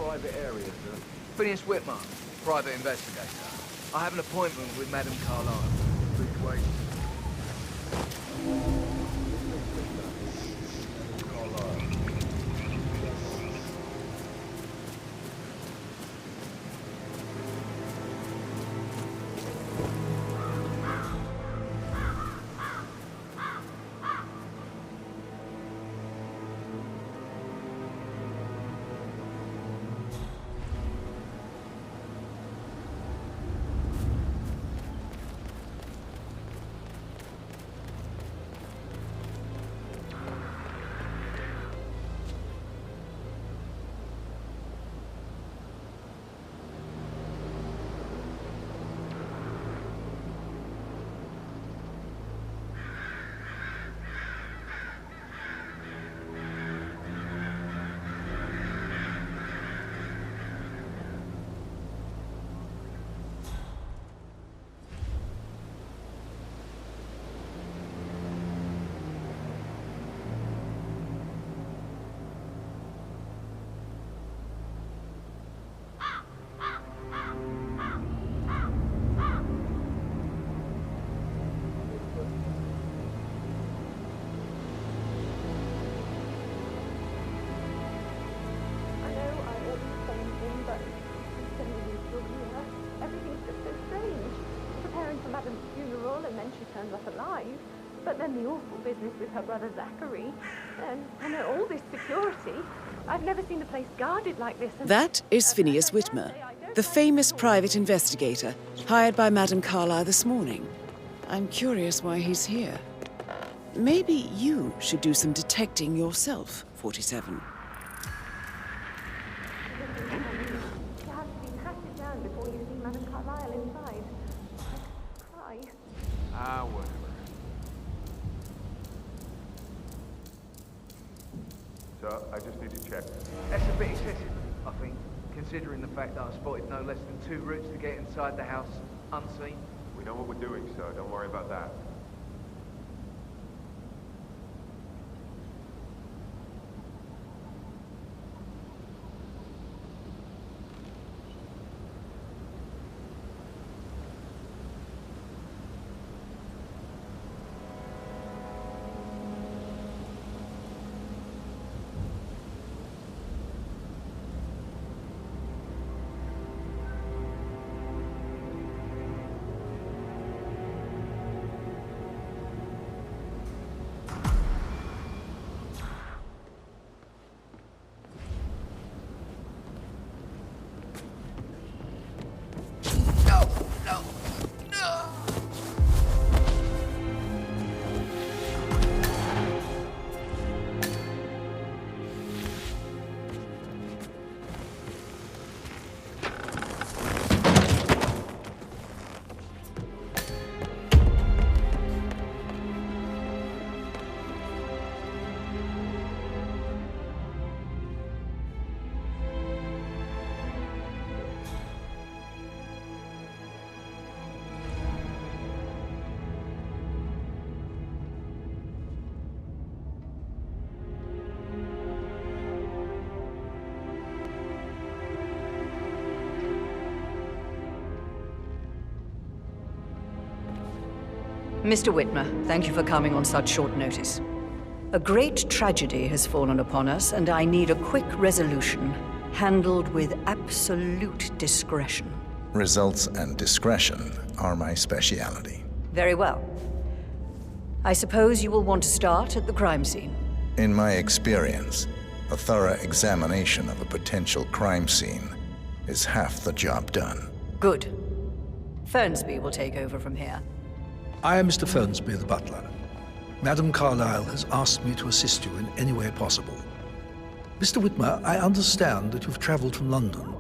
private area, sir? Phineas Whitmer, private investigator. I have an appointment with Madame Carlyle. Please wait. But then the awful business with her brother Zachary, and all this security. I've never seen the place guarded like this. That is Phineas Whitmer, the famous private investigator hired by Madame Carlyle this morning. I'm curious why he's here. Maybe you should do some detecting yourself, 47. You have to be patted down before you see Madame Carlyle inside. Cry. Ah, whatever. So, I just need to check. That's a bit excessive, I think, considering the fact that I spotted no less than 2 routes to get inside the house unseen. We know what we're doing, so don't worry about that. Mr. Whitmer, thank you for coming on such short notice. A great tragedy has fallen upon us, and I need a quick resolution, handled with absolute discretion. Results and discretion are my speciality. Very well. I suppose you will want to start at the crime scene. In my experience, a thorough examination of a potential crime scene is half the job done. Good. Fernsby will take over from here. I am Mr. Fernsby, the butler. Madame Carlyle has asked me to assist you in any way possible. Mr. Whitmer, I understand that you've traveled from London.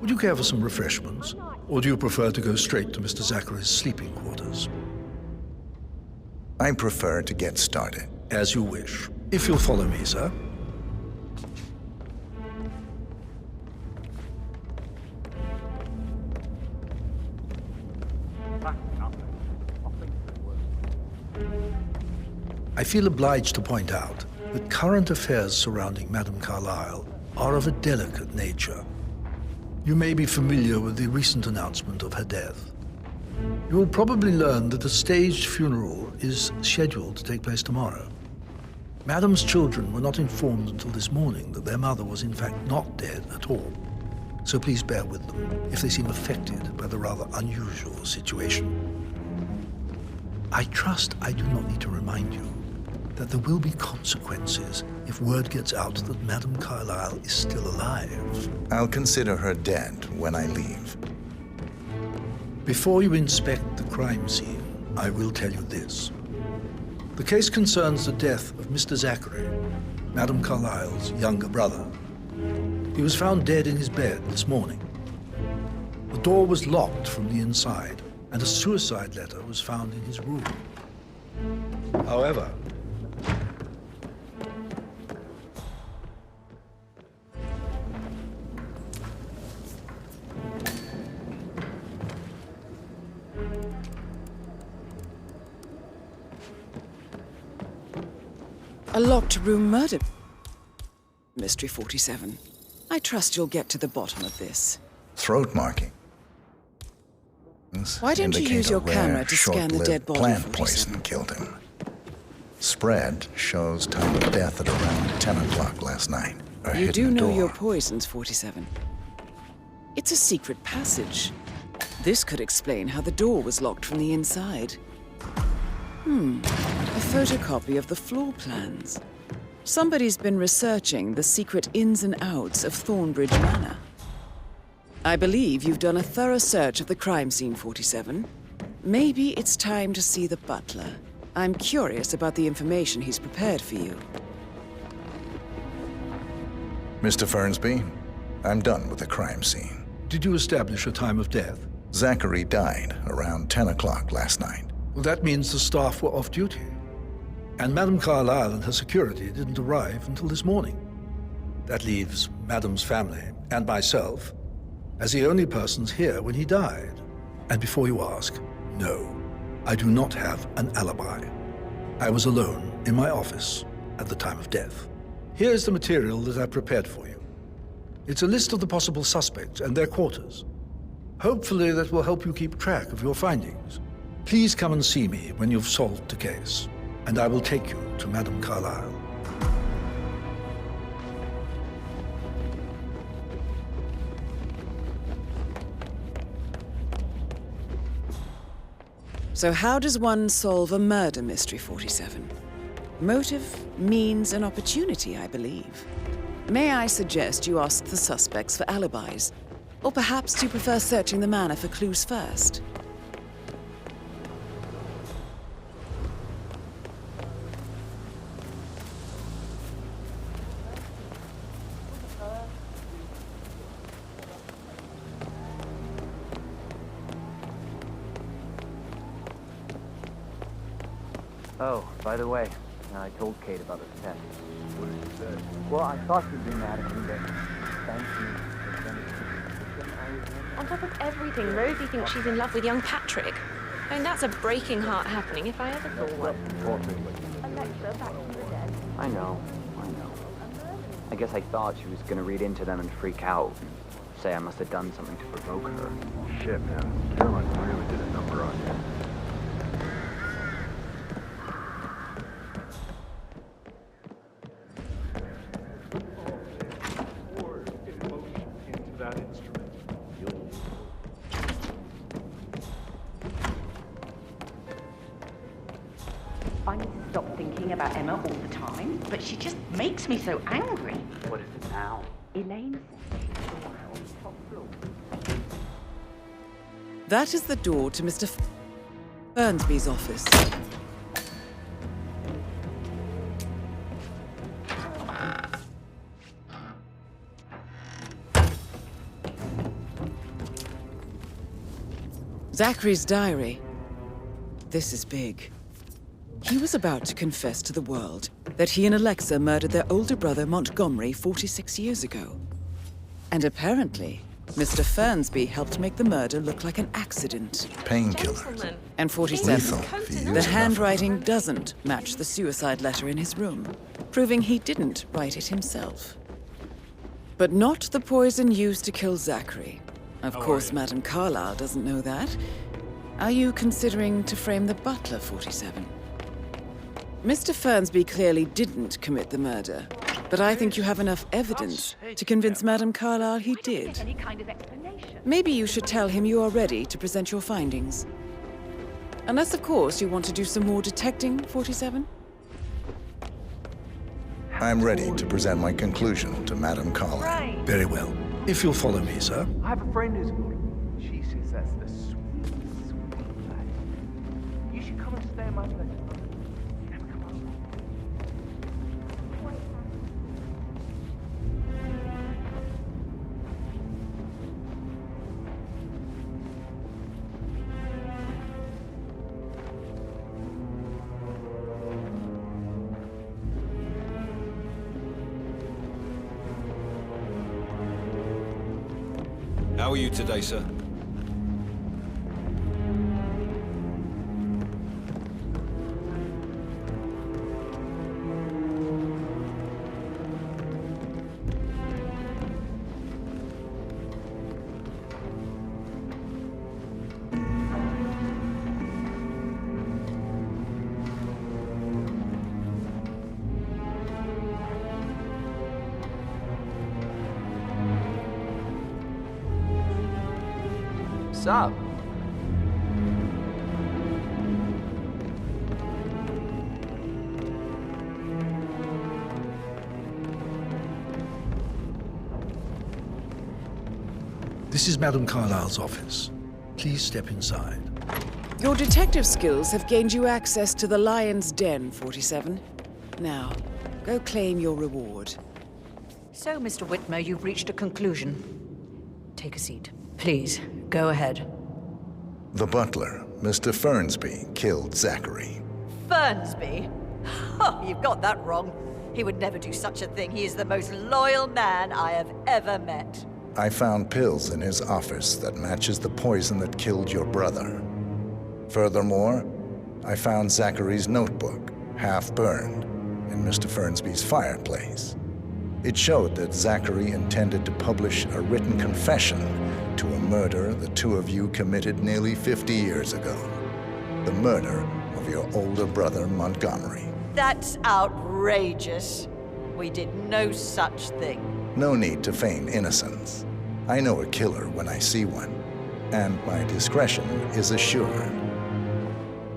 Would you care for some refreshments? Or do you prefer to go straight to Mr. Zachary's sleeping quarters? I prefer to get started. As you wish. If you'll follow me, sir. I feel obliged to point out that current affairs surrounding Madame Carlyle are of a delicate nature. You may be familiar with the recent announcement of her death. You will probably learn that a staged funeral is scheduled to take place tomorrow. Madam's children were not informed until this morning that their mother was in fact not dead at all. So please bear with them if they seem affected by the rather unusual situation. I trust I do not need to remind you that there will be consequences if word gets out that Madame Carlyle is still alive. I'll consider her dead when I leave. Before you inspect the crime scene, I will tell you this. The case concerns the death of Mr. Zachary, Madame Carlyle's younger brother. He was found dead in his bed this morning. The door was locked from the inside, and a suicide letter was found in his room. However, a locked room murder. Mystery 47. I trust you'll get to the bottom of this. Throat marking. Why don't you use your camera to scan the dead body? Plant 47? poison killed him. Spread shows time of death at around 10 o'clock last night. You do know your poisons, 47. It's a secret passage. This could explain how the door was locked from the inside. A photocopy of the floor plans. Somebody's been researching the secret ins and outs of Thornbridge Manor. I believe you've done a thorough search of the crime scene, 47. Maybe it's time to see the butler. I'm curious about the information he's prepared for you. Mr. Fernsby, I'm done with the crime scene. did you establish a time of death? Zachary died around 10 o'clock last night. Well, that means the staff were off duty. And Madame Carlyle and her security didn't arrive until this morning. That leaves Madame's family and myself as the only persons here when he died. And before you ask, no, I do not have an alibi. I was alone in my office at the time of death. Here's the material that I prepared for you. It's a list of the possible suspects and their quarters. Hopefully that will help you keep track of your findings. Please come and see me when you've solved the case, and I will take you to Madame Carlyle. So how does one solve a murder mystery, 47? Motive, means, and opportunity, I believe. May I suggest you ask the suspects for alibis? Or perhaps you prefer searching the manor for clues first? Oh, by the way, I told Kate about this test. What did she say? Well, I thought she'd be mad at me, but thank you for sending me. On top of everything, Rosie thinks she's in love with young Patrick. I mean, that's a breaking heart happening if I ever saw one. Alexa, back from the dead. I know. I guess I thought she was gonna read into them and freak out and say I must have done something to provoke her. Shit, man. Caroline really did a number on you. I need to stop thinking about Emma all the time, but she just makes me so angry. What is it now? Elaine says she's the one on the top floor. That is the door to Mr. Fernsby's office. Zachary's diary. This is big. He was about to confess to the world that he and Alexa murdered their older brother Montgomery 46 years ago. And apparently, Mr. Fernsby helped make the murder look like an accident. Painkillers. And 47, Lethal if you use the enough. handwriting doesn't match the suicide letter in his room, proving he didn't write it himself. But not the poison used to kill Zachary. Of course, Madame Carlyle doesn't know that. Are you considering to frame the butler, 47? Mr. Fernsby clearly didn't commit the murder, but I think you have enough evidence to convince Madame Carlyle he did. Any kind of explanation. Maybe you should tell him you are ready to present your findings. Unless, of course, you want to do some more detecting, 47? I'm ready to present my conclusion to Madame Carlyle. Very well. If you'll follow me, sir. I have a friend who's got it. She says that's the sweetest, sweet place. You should come and stay in my place. Never come over. How are you today, sir? What's up? This is Madame Carlyle's office. Please step inside. Your detective skills have gained you access to the Lion's Den, 47. Now, go claim your reward. So, Mr. Whitmer, you've reached a conclusion. Take a seat. Please, go ahead. The butler, Mr. Fernsby, killed Zachary. Fernsby? Oh, you've got that wrong. He would never do such a thing. He is the most loyal man I have ever met. I found pills in his office that matches the poison that killed your brother. Furthermore, I found Zachary's notebook, half burned, in Mr. Fernsby's fireplace. It showed that Zachary intended to publish a written confession to a murder the two of you committed nearly 50 years ago. The murder of your older brother, Montgomery. That's outrageous. We did no such thing. No need to feign innocence. I know a killer when I see one, and my discretion is assured.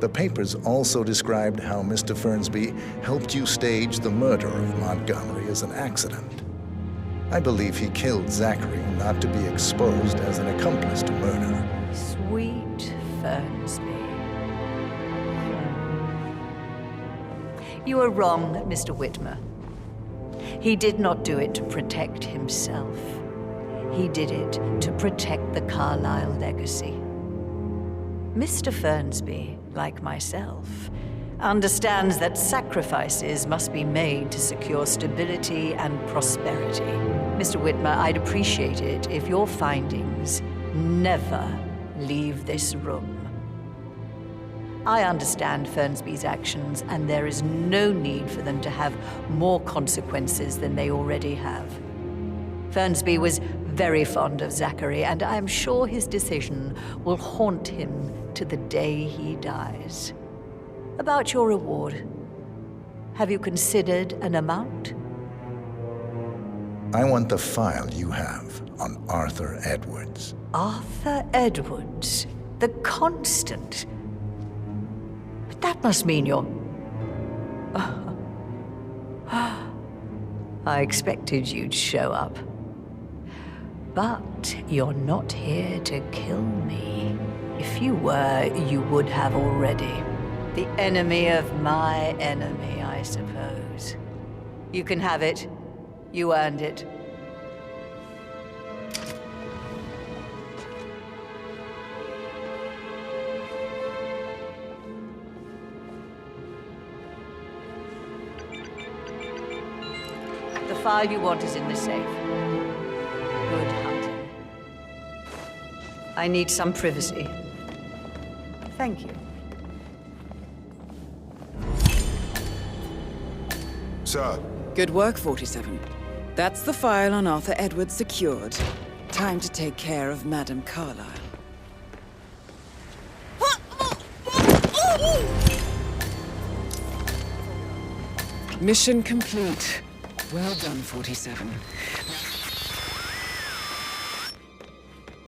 The papers also described how Mr. Fernsby helped you stage the murder of Montgomery as an accident. I believe he killed Zachary not to be exposed as an accomplice to murder. Sweet Fernsby. You are wrong, Mr. Whitmer. He did not do it to protect himself. He did it to protect the Carlyle legacy. Mr. Fernsby, like myself, understands that sacrifices must be made to secure stability and prosperity. Mr. Whitmer, I'd appreciate it if your findings never leave this room. I understand Fernsby's actions, and there is no need for them to have more consequences than they already have. Fernsby was very fond of Zachary, and I am sure his decision will haunt him to the day he dies. About your reward, have you considered an amount? I want the file you have on Arthur Edwards. Arthur Edwards, the Constant. But that must mean you're... I expected you'd show up. But you're not here to kill me. If you were, you would have already. The enemy of my enemy, I suppose. You can have it. You earned it. The file you want is in the safe. Good hunting. I need some privacy. Thank you. Sir, Good work, 47. That's the file on Arthur Edwards secured. Time to take care of Madame Carlyle. Mission complete. Well done, 47.